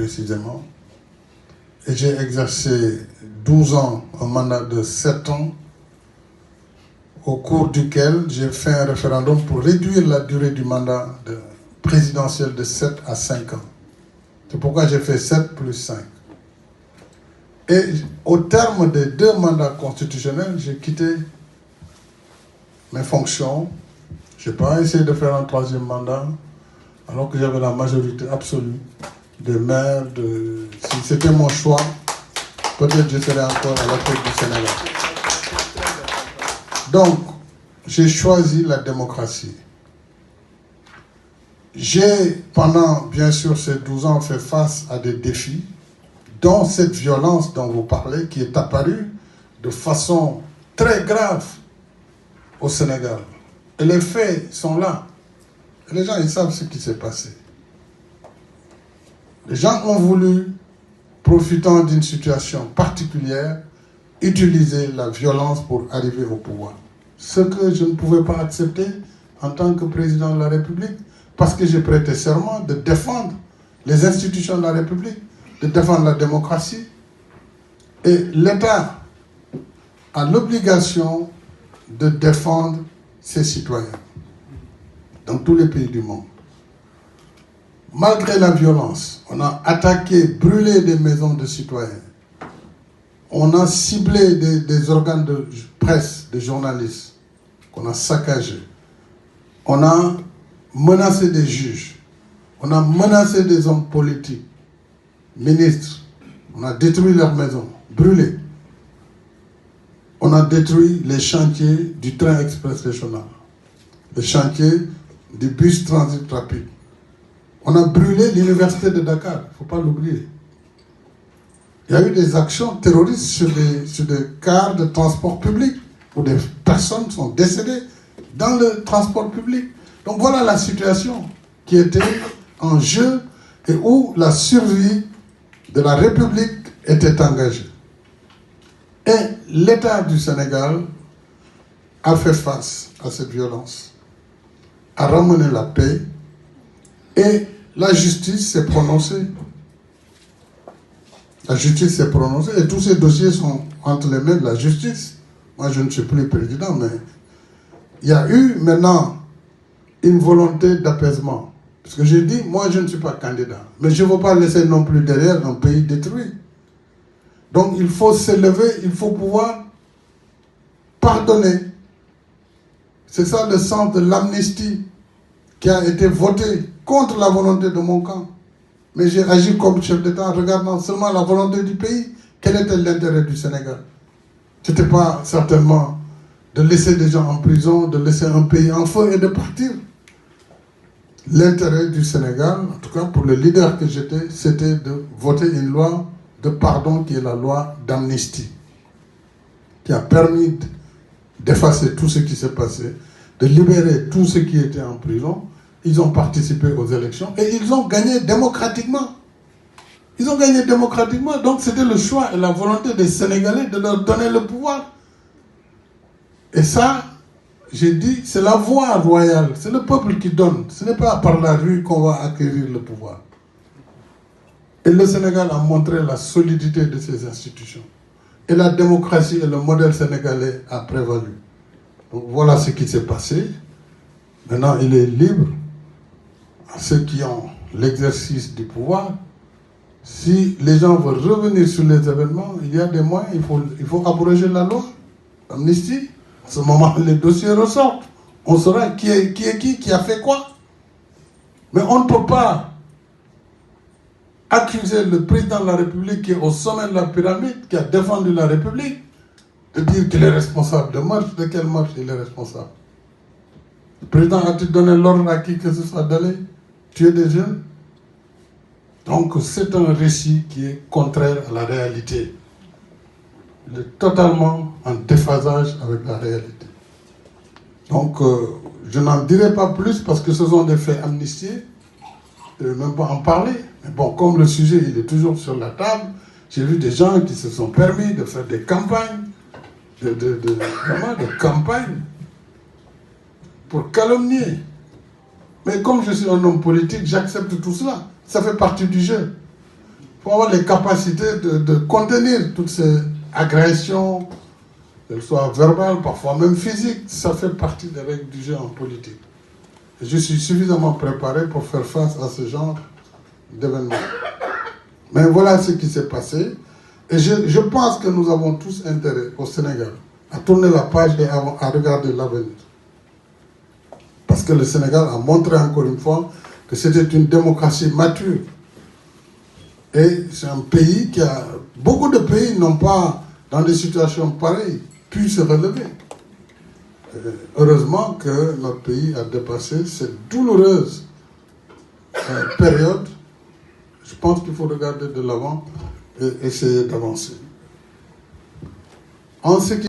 précisément. Et j'ai exercé 12 ans, un mandat de 7 ans, au cours duquel j'ai fait un référendum pour réduire la durée du mandat présidentiel de 7 à 5 ans. C'est pourquoi j'ai fait 7 plus 5. Et au terme des 2 mandats constitutionnels, j'ai quitté mes fonctions. Je n'ai pas essayé de faire un 3e mandat, alors que j'avais la majorité absolue de maires. Si c'était mon choix, peut-être je serais encore à la tête du Sénégal. Donc, j'ai choisi la démocratie. J'ai, pendant, bien sûr, ces 12 ans, fait face à des défis, dont cette violence dont vous parlez, qui est apparue de façon très grave au Sénégal. Et les faits sont là. Et les gens, ils savent ce qui s'est passé. Les gens ont voulu, profitant d'une situation particulière, utiliser la violence pour arriver au pouvoir. Ce que je ne pouvais pas accepter en tant que président de la République, parce que j'ai prêté serment de défendre les institutions de la République, de défendre la démocratie. Et l'État a l'obligation de défendre ses citoyens dans tous les pays du monde. Malgré la violence, on a attaqué, brûlé des maisons de citoyens. On a ciblé des organes de presse, des journalistes, qu'on a saccagés. On a menacé des juges. On a menacé des hommes politiques, ministres. On a détruit leurs maisons, brûlé. On a détruit les chantiers du train express régional, les chantiers du bus transit rapide. On a brûlé l'université de Dakar, il ne faut pas l'oublier. Il y a eu des actions terroristes sur des cars de transport public où des personnes sont décédées dans le transport public. Donc voilà la situation qui était en jeu et où la survie de la République était engagée. Et l'État du Sénégal a fait face à cette violence, a ramené la paix et la justice s'est prononcée. La justice s'est prononcée et tous ces dossiers sont entre les mains de la justice. Moi, je ne suis plus président, mais il y a eu maintenant une volonté d'apaisement. Parce que j'ai dit, moi, je ne suis pas candidat. Mais je ne veux pas laisser non plus derrière un pays détruit. Donc, il faut s'élever, il faut pouvoir pardonner. C'est ça le sens de l'amnistie qui a été votée contre la volonté de mon camp. Mais j'ai agi comme chef d'État en regardant seulement la volonté du pays. Quel était l'intérêt du Sénégal? Ce n'était pas certainement de laisser des gens en prison, de laisser un pays en feu et de partir. L'intérêt du Sénégal, en tout cas pour le leader que j'étais, c'était de voter une loi de pardon qui est la loi d'amnistie, qui a permis d'effacer tout ce qui s'est passé, de libérer tous ceux qui étaient en prison. Ils ont participé aux élections et ils ont gagné démocratiquement. Ils ont gagné démocratiquement, donc c'était le choix et la volonté des Sénégalais de leur donner le pouvoir. Et ça, j'ai dit, c'est la voie royale, c'est le peuple qui donne. Ce n'est pas par la rue qu'on va acquérir le pouvoir. Et le Sénégal a montré la solidité de ses institutions. Et la démocratie et le modèle sénégalais a prévalu. Donc voilà ce qui s'est passé. Maintenant, il est libre à ceux qui ont l'exercice du pouvoir. Si les gens veulent revenir sur les événements, il y a des moyens, il faut abroger la loi, l'amnistie. À ce moment, les dossiers ressortent. On saura qui a fait quoi. Mais on ne peut pas accuser le président de la République qui est au sommet de la pyramide, qui a défendu la République, de dire qu'il est responsable de meurtre. De quel meurtre il est responsable? Le président a-t-il donné l'ordre à qui que ce soit d'aller tuer des jeunes? Donc c'est un récit qui est contraire à la réalité. Il est totalement en déphasage avec la réalité. Donc je n'en dirai pas plus parce que ce sont des faits amnistiés. Je ne vais même pas en parler. Mais bon, comme le sujet il est toujours sur la table, j'ai vu des gens qui se sont permis de faire des campagnes, vraiment des campagnes pour calomnier. Mais comme je suis un homme politique, j'accepte tout cela. Ça fait partie du jeu. faut avoir les capacités de contenir toutes ces agressions, qu'elles soient verbales, parfois même physiques. Ça fait partie des règles du jeu en politique. Et je suis suffisamment préparé pour faire face à ce genre d'événements. Mais voilà ce qui s'est passé. Et je pense que nous avons tous intérêt au Sénégal à tourner la page et à regarder l'avenir. Parce que le Sénégal a montré encore une fois que c'était une démocratie mature. Et c'est un pays qui a... Beaucoup de pays n'ont pas, dans des situations pareilles, pu se relever. Heureusement que notre pays a dépassé cette douloureuse période. Je pense qu'il faut regarder de l'avant et essayer d'avancer. En ce qui